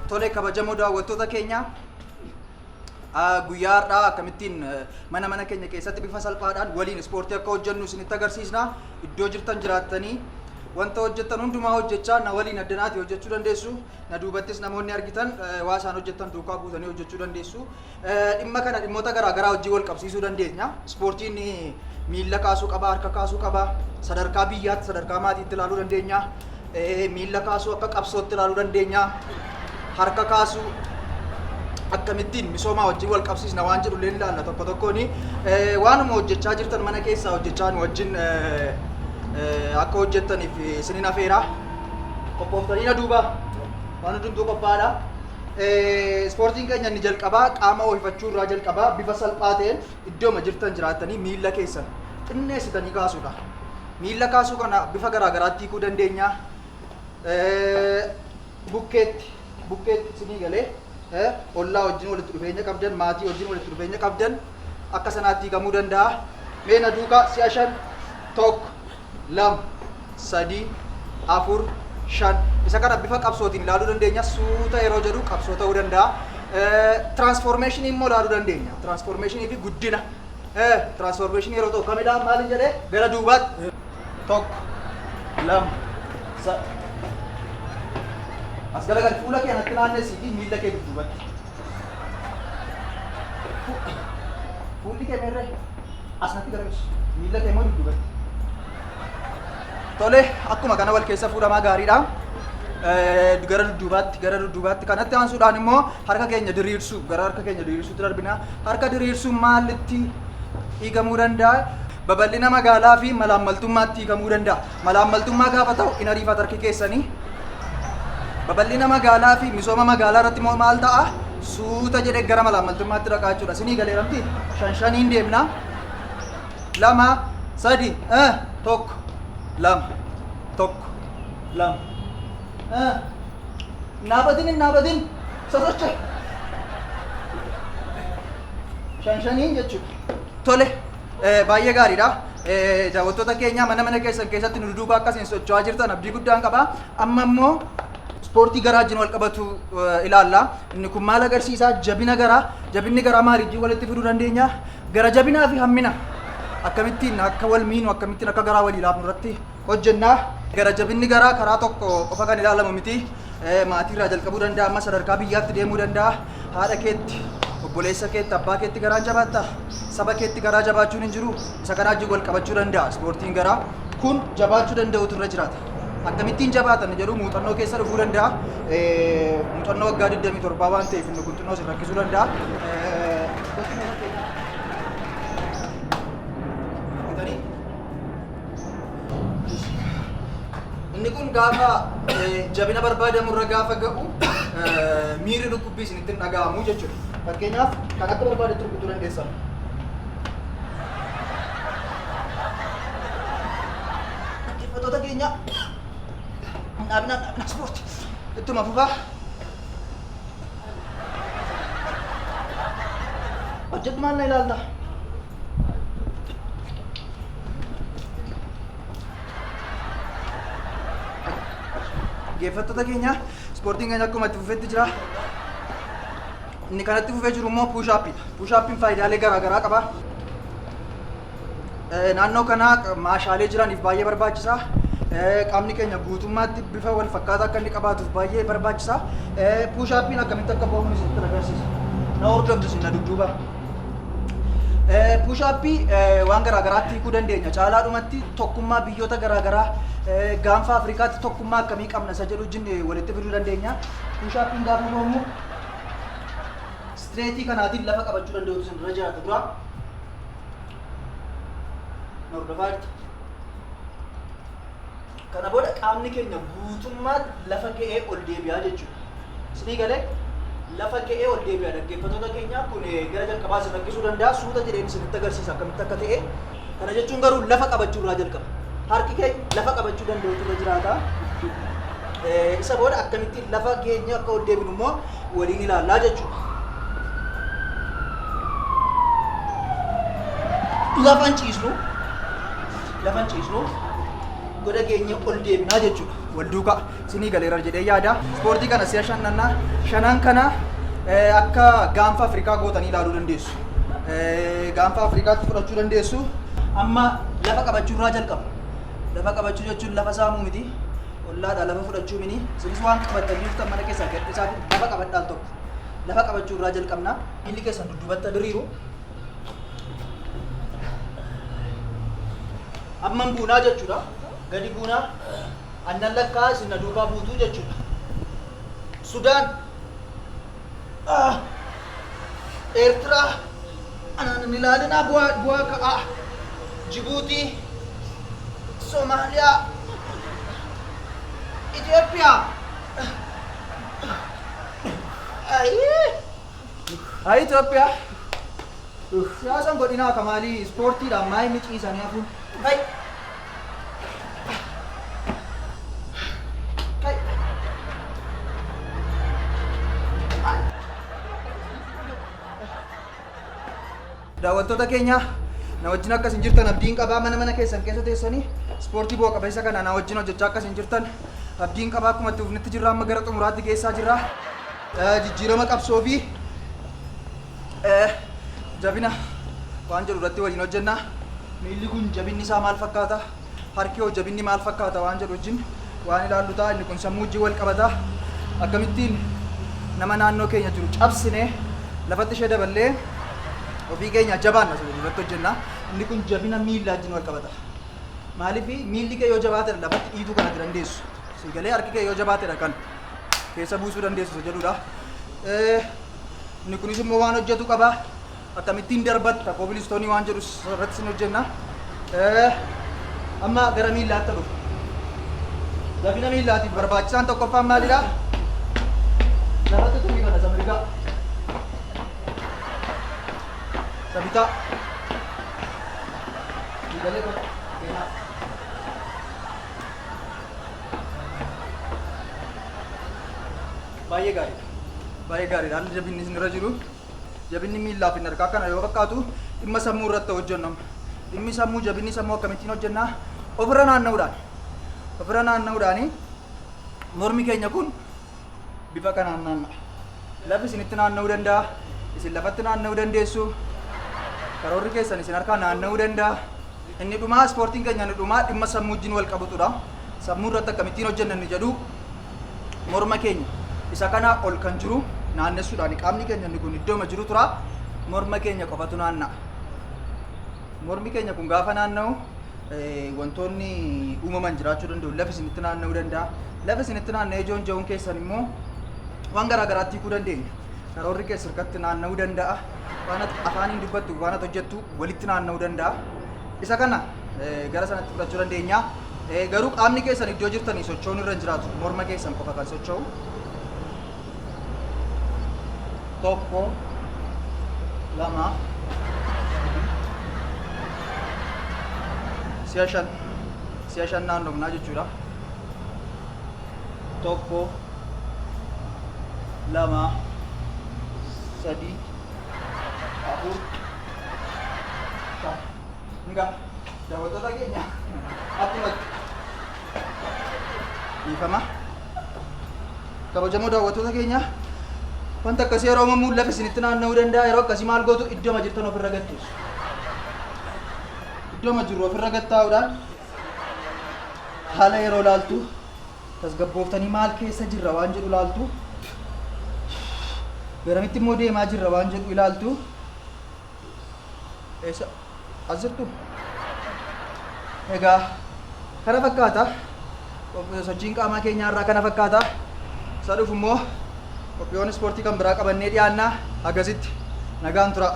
Tole kabajamoo daawwattoota keenya guyyaadhaa akkamittiin mana keenya keessatti bifa salphaadhaan waliin ispoortii akka hojjennu isinitti agarsiisna. Iddoo jirtan jiraattanii wanta hojjettan hundumaa hojjechaa na waliin addanaati hojjechuu dandeessu. Na duubattis namoonni argitan waa isaan hojjettan duukaa buutanii hojjechuu dandeessu. Dhimma kana dhimmoota garaa garaa wajjin wal qabsiisuu dandeenya. Ispoortiin miila kaasuu qaba, harka kaasuu qaba, sadarkaa biyyaatti, sadarkaa maatiitti ilaaluu dandeenya. Miila kaasuu akka qabsootti ilaaluu dandeenya. Harka kaasuu akkamittiin misoomaa wajjin wal qabsiisna waan jedhu illee ilaalla tokko tokkooni. Waanuma hojjechaa jirtan mana keessaa hojjechaa nu wajjin akka hojjettaniif isinin afeera. Qophooftanii na duuba waan hundumtuu qophaadha. Ispoortiin keenya inni jalqabaa qaama ho'ifachuu irraa jalqabaa bifa salphaa ta'een iddooma jirtan jiraattanii miila keessan xinneessitanii kaasuudha. Miila kaasuu kana bifa garaa garaatti hiikuu dandeenya. Bukkeetti isinii galee ollaa wajjin walitti dhufeenya qabdan, maatii wajjin walitti dhufeenya qabdan akka sanaatti hiikamuu danda'a. Mee na duukaa si'a 5 1 2 3 4 5 isa kana bifa qabsootiin ilaaluu dandeenya. Suuta yeroo jedhu qabsoo ta'uu danda'a. Transformation immoo ilaaluu dandeenya. Transformation fi guddina. Transformation yeroo ta'u kamidhaan maaliin jedhee gara duubaatti 1 2 3 as garagar fuula kee natti naannessii miila kee dudduubatti. Fuulli kee meerree as natti garagalchi miila kee immoo dudduubatti. Tole akkuma kana wal keessa fuudhamaa gaariidha. Gara dudduubaatti kanatti aansuudhaan immoo harka keenya diriirsuu gara harka keenya diriirsuutti darbina. Harka diriirsuun maalitti hiikamuu danda'a? Babal'ina magaalaa fi malaammaltummaatti hiikamuu danda'a. Malaammaltummaa gaafa ta'u in ariifata harki keessanii. Babal'ina magaalaa fi misooma magaalaa irratti immoo maal ta'a? Suuta jedhee gara malaammaltummaatti dhaqaa jechuudha. Isinii galeeramti? 5 deemna. 2 3 1 2 1 2 naabatin sosocha 5 jechuudha. Tole baay'ee gaariidha. Daawwattoota keenya mana keessan keessatti nu duukaa akkasiin socho'aa jirtan abdii guddaan qaba. Amma immoo ispoortii garaa wajjin wal qabatu ilaalla. Inni kun maal agarsiisa? Jabina garaa. Jabinni garaa maaliif walitti fiduu dandeenya? Gara jabinaa fi hammina akkamittiin akka wal miinu, akkamittiin akka garaa walii laafnu irratti hojjenna. Gara jabinni garaa karaa tokko qofa kan ilaalamu miti. Maatii irraa jalqabuu danda'a, amma sadarkaa biyyaatti deemuu danda'a. Haadha keetti, obboleessa keetti, abbaa keetti garaan jabaatta. Saba keetti garaa jabaachuun hin jiru. Isa kanaa wajjin wal qabachuu danda'a. Ispoortiin garaa kun jabaachuu danda'utu irra jiraata. Akkamittiin jabaatan jedhu muuxannoo keessa dhufuu danda'a. Muuxannoo waggaa 27 waan ta'eef inni kun xinnoo si rakkisuu danda'a. Inni kun gaafa jabina barbaadamu irra gaafa ga'u miirri dhukkubbii isinitti hin dhaga'amu jechuudha. Fakkeenyaaf kan akka barbaadetti rukutuu dandeessan. Dhaggeeffattoota keenya dhaabina ispoortii ittuma fufaa. Hojjetu maal na ilaalta? Dhaggeeffattoota keenya ispoortiin keenya akkuma itti fufeetti jira. Inni kanatti fufee jiru immoo puushaappidha. Puushaappiin faayidaalee garaa garaa qaba. Naannoo kana maashaalee jiraniif baay'ee barbaachisa. Qaamni keenya guutummaatti bifa wal fakkaataa akka inni qabaatuuf baay'ee barbaachisa. Puushaappiin akkamitti akka bahuun isinitti agarsiisa. Na hordoftu isin na dudduuba. Puushaappii waan garaa garaatti hiikuu dandeenya. Caalaadhumatti tokkummaa biyyoota garaa garaa gaanfa Afrikaatti tokkummaa akkamii qabna isa jedhu wajjin walitti fiduu dandeenya. Puushaappiin gaafa bahu streetii kanaatiin lafa qabachuu danda'utu isin irra jiraata dura. Na hordofaa jirta. Kana booda qaamni keenya guutummaatti lafa ka'ee ol deebi'aa jechuudha. Isinii galee lafa ka'ee ol deebi'aa. Dhaggeeffattoota keenya kun gara jalqabaa isin rakkisuu danda'a. Suuta jedheen isinitti agarsiisa akkamitti akka ta'e. Kana jechuun garuu lafa qabachuu irraa jalqaba. Harki keenya lafa qabachuu danda'utu irra jiraata. Isa booda akkamittiin lafa keenya akka ol deebinu immoo waliin ilaallaa jechuudha. Lafan ciisnu goda keenya ol deebinaa jechuudha. wal duukaa sinii galeera jedhee yaada. Ispoortii kana si'a shanan kana akka gaanfa Afrikaa gootanii ilaaluu dandeessu. Gaanfa Afrikaatti fudhachuu dandeessu. Amma lafa qabachuurraa jalqaba. Lafa qabachuu jechuun lafa saamuu miti. Ollaadhaa lafa fudhachuu miti. Isinis waan qabattanii dhuftan mana keessaa gadhiisaa lafa qabadhaan tokko. Lafa qabachuurraa jalqabna. Miilli keessan dudduubatti diriiru. Amman buunaa jechuudha. Gadi buunaa. Annan lakkaa isin na duubaa buutuu jechuudha. Sudaan. Eertiraa. Anaan ilaalinaa bu'aa ka'aa. Jibuutii. Somaaliyaa. Itoophiyaa. Hai Itoophiyaa. Siyaasan godinaa kamaalii ispoortiidhaan maayii miciisanii hafuun. Hai. Hai. Daawwattoota keenya na wajjin akkas hin jirtan abdiin qabaa mana keessan keessa teessanii ispoortii bu'a qabeessa kana na wajjin hojjechaa akkas hin jirtan abdiin qabaa akkuma itti ufnitti jirra amma gara xumuraatti geessaa jirra. Jijjiirama qabsoo fi jabina waan jedhu irratti waliin hojjenna. Miilli kun jabinni isaa maal fakkaata? Harki hoo jabinni maal fakkaata waan jedhu wajjin waan ilaallu ta'a. Inni kun sammuu wajjin wal qabata. Akkamittiin nama naannoo keenya jiru cabsinee lafatti ishee daballee ofii keenya jabaan irratti hojjenna. Inni kun jabina miilla wajjin wal qabata. Maaliif miilli kee yoo jabaatedha lafatti dhiituu kana dandeessu. Sigalee harki kee yoo jabaatedha kan keessa buusuu dandeessu jedhudha. Inni kunis immoo waan hojjetu qaba. Akkamittiin darbatta kobilistoonii waan jedhu irratti sin hojjenna. Amma gara miillaatti dhufu. Jabina miillaatiif barbaachisaan tokkoffaan maalidha? Lafatti turii kana isa mirgaa. Isa bitaa. Sigalee keenyaa. Baay'ee gaariidha. Baay'ee gaariidha. Haalli jabinni isinirra jiru. Jabinni miillaaf hin harkaa kana yoo fakkaatu dhimma sammuu irratti hojjennu. Dhimmi sammuu jabinni sammuu akkamittiin hojjennaa? Ofirra naanna'uudhaan. Ofirra naanna'uudhaani mormi keenya kun bifa kanaan naanna'a. Lafi isinitti naanna'uu danda'a. Isin lafatti naanna'uu dandeessu. Karoorri keessan isin harkaa naanna'uu danda'a. Inni dhumaa ispoortiin keenya inni dhumaa dhimma sammuu wajjin wal qabutudha. Sammuu irratti akkamittiin hojjenna inni jedhu morma keenya isa kana ol kan jiru naannessuudhaan qaamni keenya inni kun iddooma jiru tura morma keenya qofatu naanna'a. Mormi keenya kun gaafa naanna'u wantoonni uumaman jiraachuu danda'u. Lafi isinitti naanna'uu danda'a. Lafi isinitti naanna'ee joon keessan immoo waan garaa garaatti hiikuu dandeenya. Karoorri keessa harkatti naanna'uu danda'a. Waan afaaniin dubbattu waan hojjettu walitti naanna'uu danda'a. Isa kana gara sanatti fudhachuu dandeenya. Garuu qaamni keessan iddoo jirtanii socho'uun irra jiraatu. Morma keessan qofa kan socho'u. Tokko, lama, si'a shan naannofnaa jechuudha. Tokko, lama, sadi, afur, shan. Enggak, daawwattoota keenya akkumatti dhiifama. Kabajamoo daawwattoota keenya wanta akkasii yeroo uumamuu lafa isinitti naanna'uu danda'a. Yeroo akkasii maal gootu iddooma jirtan ofirra gatteessu. Iddooma jirru ofirra gattaa'uudhaan haala yeroo laaltu tasgabbooftanii maal keessa jirra waan jedhu laaltu. Garamitti immoo deemaa jirra waan jedhu ilaaltu. As jirtu. Egaa kana fakkaata. Sochiin qaamaa keenyaa irraa kana fakkaata. Isa dhufu immoo qophiiwwan ispoortii kan biraa qabannee dhiyaannaa. Akkasitti nagaan tura.